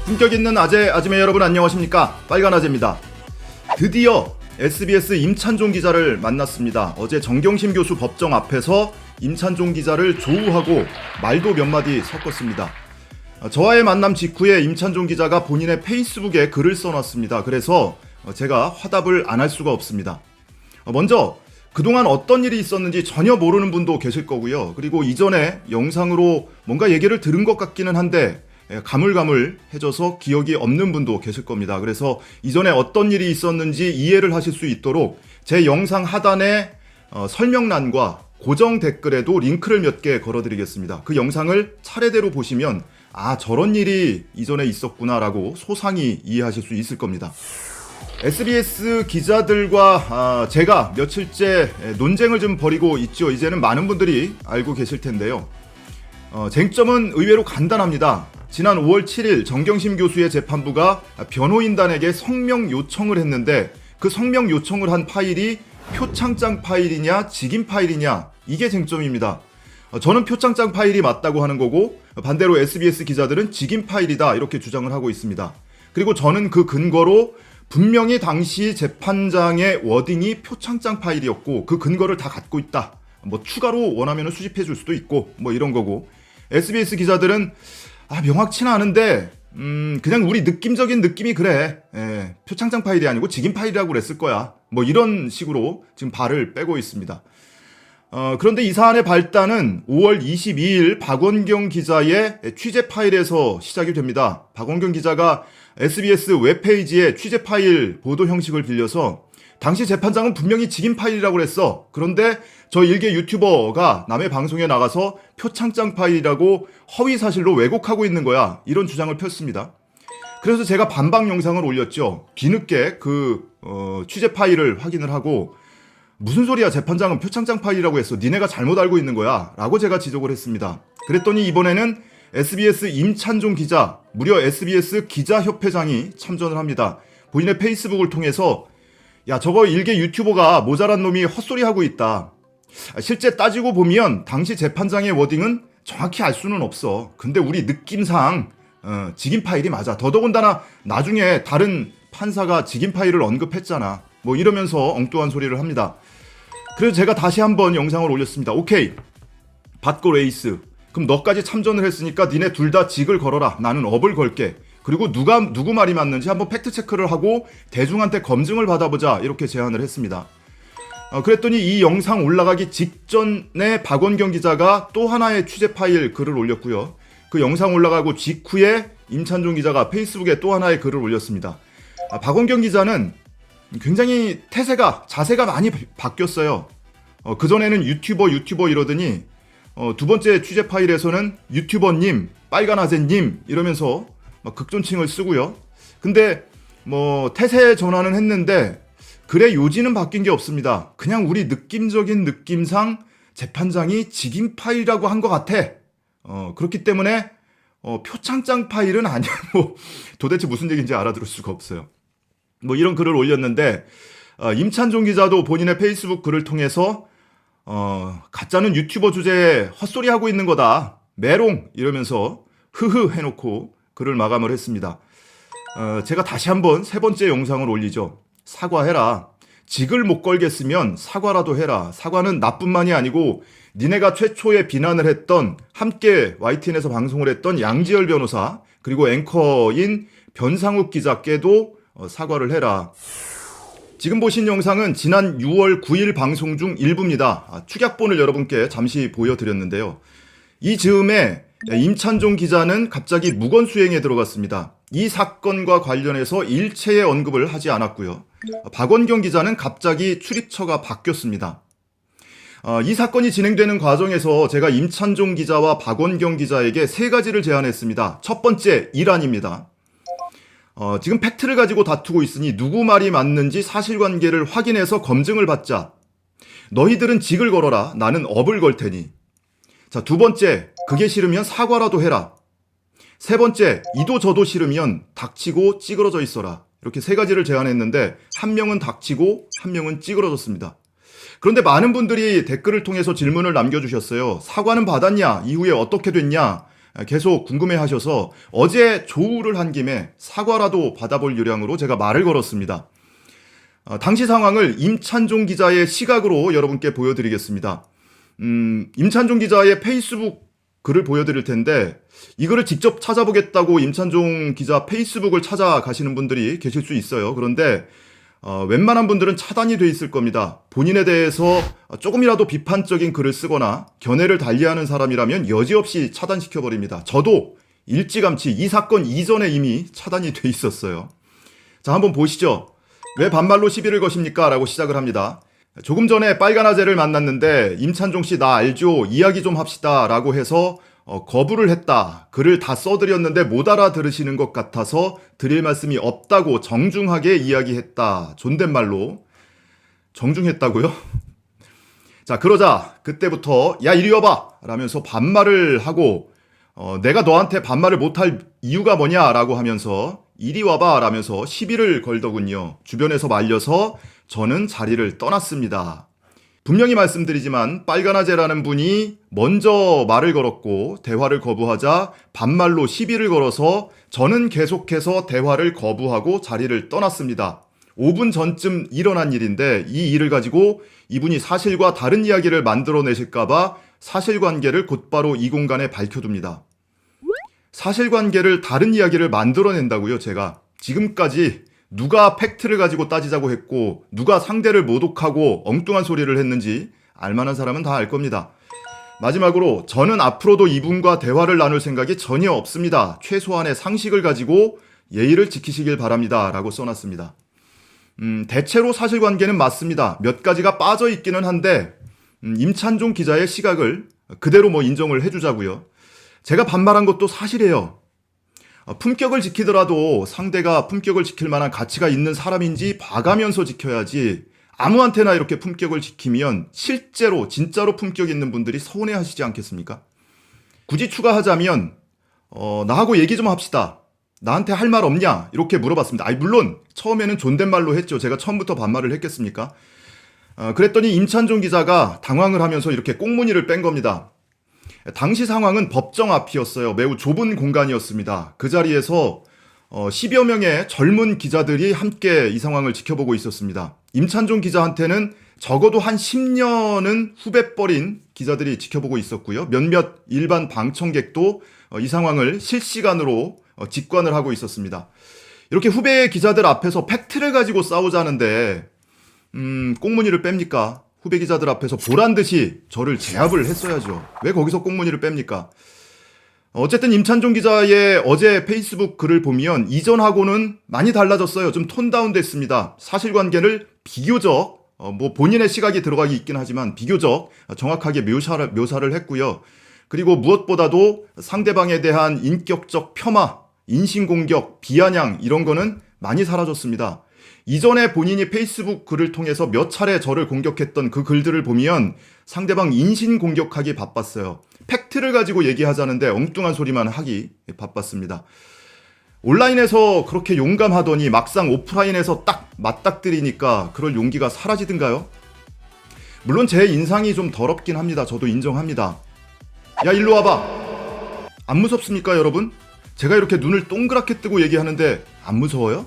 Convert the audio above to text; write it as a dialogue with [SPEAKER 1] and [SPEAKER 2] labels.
[SPEAKER 1] 품격 있는 아재, 아지매 여러분 안녕하십니까? 빨간 아재입니다. 드디어 SBS 임찬종 기자를 만났습니다. 어제 정경심 교수 법정 앞에서 임찬종 기자를 조우하고 말도 몇 마디 섞었습니다. 저와의 만남 직후에 임찬종 기자가 본인의 페이스북에 글을 써놨습니다. 그래서 제가 화답을 안 할 수가 없습니다. 먼저 그동안 어떤 일이 있었는지 전혀 모르는 분도 계실 거고요. 그리고 이전에 영상으로 뭔가 얘기를 들은 것 같기는 한데 가물가물해져서 기억이 없는 분도 계실 겁니다. 그래서 이전에 어떤 일이 있었는지 이해를 하실 수 있도록 제 영상 하단에 설명란과 고정 댓글에도 링크를 몇 개 걸어드리겠습니다. 그 영상을 차례대로 보시면 아, 저런 일이 이전에 있었구나라고 소상히 이해하실 수 있을 겁니다. SBS 기자들과 제가 며칠째 논쟁을 좀 벌이고 있죠. 이제는 많은 분들이 알고 계실 텐데요. 쟁점은 의외로 간단합니다. 지난 5월 7일 정경심 교수의 재판부가 변호인단에게 성명 요청을 했는데 그 성명 요청을 한 파일이 표창장 파일이냐 직인 파일이냐 이게 쟁점입니다. 저는 표창장 파일이 맞다고 하는 거고 반대로 SBS 기자들은 직인 파일이다 이렇게 주장을 하고 있습니다. 그리고 저는 그 근거로 분명히 당시 재판장의 워딩이 표창장 파일이었고 그 근거를 다 갖고 있다. 뭐 추가로 원하면 수집해 줄 수도 있고 뭐 이런 거고 SBS 기자들은 명확치는 않은데 그냥 우리 느낌적인 느낌이 그래. 표창장 파일이 아니고 직인 파일이라고 그랬을 거야. 뭐 이런 식으로 지금 발을 빼고 있습니다. 그런데 이 사안의 발단은 5월 22일 박원경 기자의 취재 파일에서 시작이 됩니다. 박원경 기자가 SBS 웹페이지에 취재 파일 보도 형식을 빌려서 당시 재판장은 분명히 직인 파일이라고 그랬어. 그런데 저 일개 유튜버가 남의 방송에 나가서 표창장 파일이라고 허위 사실로 왜곡하고 있는 거야. 이런 주장을 폈습니다. 그래서 제가 반박 영상을 올렸죠. 뒤늦게 그 취재 파일을 확인을 하고 무슨 소리야, 재판장은 표창장 파일이라고 했어. 니네가 잘못 알고 있는 거야 라고 제가 지적을 했습니다. 그랬더니 이번에는 SBS 임찬종 기자, 무려 SBS 기자협회장이 참전을 합니다. 본인의 페이스북을 통해서 야, 저거 일개 유튜버가 모자란 놈이 헛소리하고 있다. 실제 따지고 보면 당시 재판장의 워딩은 정확히 알 수는 없어. 근데 우리 느낌상 직인 파일이 맞아. 더더군다나 나중에 다른 판사가 직인 파일을 언급했잖아. 뭐 이러면서 엉뚱한 소리를 합니다. 그래서 제가 다시 한번 영상을 올렸습니다. 오케이, 받고 레이스. 그럼 너까지 참전을 했으니까 니네 둘 다 직을 걸어라. 나는 업을 걸게. 그리고 누구 말이 맞는지 한번 팩트체크를 하고 대중한테 검증을 받아보자 이렇게 제안을 했습니다. 그랬더니 이 영상 올라가기 직전에 박원경 기자가 또 하나의 취재 파일 글을 올렸고요. 그 영상 올라가고 직후에 임찬종 기자가 페이스북에 또 하나의 글을 올렸습니다. 박원경 기자는 굉장히 자세가 많이 바뀌었어요. 그전에는 유튜버 이러더니 두 번째 취재 파일에서는 유튜버님, 빨간 아재님 이러면서 막 극존칭을 쓰고요. 근데 뭐 태세 전환은 했는데 글의 요지는 바뀐 게 없습니다. 그냥 우리 느낌적인 느낌상 재판장이 직인 파일이라고 한 것 같아. 그렇기 때문에 표창장 파일은 아니야. 뭐 도대체 무슨 얘기인지 알아들을 수가 없어요. 뭐 이런 글을 올렸는데 임찬종 기자도 본인의 페이스북 글을 통해서 가짜는 유튜버 주제에 헛소리하고 있는 거다. 메롱 이러면서 흐흐 해놓고 글을 마감을 했습니다. 제가 다시 한번 세 번째 영상을 올리죠. 사과해라. 직을 못 걸겠으면 사과라도 해라. 사과는 나뿐만이 아니고 니네가 최초에 비난을 했던 함께 YTN에서 방송을 했던 양지열 변호사 그리고 앵커인 변상욱 기자께도 사과를 해라. 지금 보신 영상은 지난 6월 9일 방송 중 일부입니다. 축약본을 여러분께 잠시 보여드렸는데요. 이 즈음에 임찬종 기자는 갑자기 무건수행에 들어갔습니다. 이 사건과 관련해서 일체의 언급을 하지 않았고요. 박원경 기자는 갑자기 출입처가 바뀌었습니다. 이 사건이 진행되는 과정에서 제가 임찬종 기자와 박원경 기자에게 세 가지를 제안했습니다. 첫 번째, 일안입니다. 지금 팩트를 가지고 다투고 있으니 누구 말이 맞는지 사실관계를 확인해서 검증을 받자. 너희들은 직을 걸어라. 나는 업을 걸 테니. 자, 두 번째, 그게 싫으면 사과라도 해라. 세 번째, 이도 저도 싫으면 닥치고 찌그러져 있어라. 이렇게 세 가지를 제안했는데 한 명은 닥치고 한 명은 찌그러졌습니다. 그런데 많은 분들이 댓글을 통해서 질문을 남겨주셨어요. 사과는 받았냐? 이후에 어떻게 됐냐? 계속 궁금해하셔서 어제 조우를 한 김에 사과라도 받아볼 요량으로 제가 말을 걸었습니다. 당시 상황을 임찬종 기자의 시각으로 여러분께 보여드리겠습니다. 임찬종 기자의 페이스북 글을 보여드릴 텐데 이 글을 직접 찾아보겠다고 임찬종 기자 페이스북을 찾아가시는 분들이 계실 수 있어요. 그런데 웬만한 분들은 차단이 돼 있을 겁니다. 본인에 대해서 조금이라도 비판적인 글을 쓰거나 견해를 달리하는 사람이라면 여지없이 차단시켜버립니다. 저도 일찌감치 이 사건 이전에 이미 차단이 돼 있었어요. 자, 한번 보시죠. 왜 반말로 시비를 거십니까? 라고 시작을 합니다. 조금 전에 빨간 아재를 만났는데 임찬종 씨 나 알죠? 이야기 좀 합시다 라고 해서 거부를 했다. 글을 다 써드렸는데 못 알아들으시는 것 같아서 드릴 말씀이 없다고 정중하게 이야기했다. 존댓말로. 정중했다고요? 자, 그러자 그때부터 야 이리 와봐 라면서 반말을 하고 내가 너한테 반말을 못할 이유가 뭐냐 라고 하면서 이리 와봐 라면서 시비를 걸더군요. 주변에서 말려서 저는 자리를 떠났습니다. 분명히 말씀드리지만 빨간아재라는 분이 먼저 말을 걸었고 대화를 거부하자 반말로 시비를 걸어서 저는 계속해서 대화를 거부하고 자리를 떠났습니다. 5분 전쯤 일어난 일인데 이 일을 가지고 이분이 사실과 다른 이야기를 만들어내실까봐 사실관계를 곧바로 이 공간에 밝혀둡니다. 사실관계를 다른 이야기를 만들어낸다고요. 제가 지금까지 누가 팩트를 가지고 따지자고 했고 누가 상대를 모독하고 엉뚱한 소리를 했는지 알만한 사람은 다 알 겁니다. 마지막으로 저는 앞으로도 이분과 대화를 나눌 생각이 전혀 없습니다. 최소한의 상식을 가지고 예의를 지키시길 바랍니다. 라고 써놨습니다. 대체로 사실관계는 맞습니다. 몇 가지가 빠져 있기는 한데 임찬종 기자의 시각을 그대로 인정을 해주자고요. 제가 반말한 것도 사실이에요. 품격을 지키더라도 상대가 품격을 지킬 만한 가치가 있는 사람인지 봐가면서 지켜야지 아무한테나 이렇게 품격을 지키면 실제로 진짜로 품격 있는 분들이 서운해하시지 않겠습니까? 굳이 추가하자면 나하고 얘기 좀 합시다. 나한테 할 말 없냐? 이렇게 물어봤습니다. 물론 처음에는 존댓말로 했죠. 제가 처음부터 반말을 했겠습니까? 그랬더니 임찬종 기자가 당황을 하면서 이렇게 꽁무니를 뺀 겁니다. 당시 상황은 법정 앞이었어요. 매우 좁은 공간이었습니다. 그 자리에서 10여 명의 젊은 기자들이 함께 이 상황을 지켜보고 있었습니다. 임찬종 기자한테는 적어도 한 10년은 후배뻘인 기자들이 지켜보고 있었고요. 몇몇 일반 방청객도 이 상황을 실시간으로 직관을 하고 있었습니다. 이렇게 후배 기자들 앞에서 팩트를 가지고 싸우자는데 꽁무니를 뺍니까? 후배 기자들 앞에서 보란듯이 저를 제압을 했어야죠. 왜 거기서 꽁무니를 뺍니까? 어쨌든 임찬종 기자의 어제 페이스북 글을 보면 이전하고는 많이 달라졌어요. 좀 톤 다운 됐습니다. 사실관계를 비교적 본인의 시각이 들어가기 있긴 하지만 비교적 정확하게 묘사를 했고요. 그리고 무엇보다도 상대방에 대한 인격적 폄하, 인신공격, 비아냥 이런 거는 많이 사라졌습니다. 이전에 본인이 페이스북 글을 통해서 몇 차례 저를 공격했던 그 글들을 보면 상대방 인신공격하기 바빴어요. 팩트를 가지고 얘기하자는데 엉뚱한 소리만 하기 바빴습니다. 온라인에서 그렇게 용감하더니 막상 오프라인에서 딱 맞닥뜨리니까 그럴 용기가 사라지던가요? 물론 제 인상이 좀 더럽긴 합니다. 저도 인정합니다. 야 일로 와봐. 안 무섭습니까 여러분? 제가 이렇게 눈을 동그랗게 뜨고 얘기하는데 안 무서워요?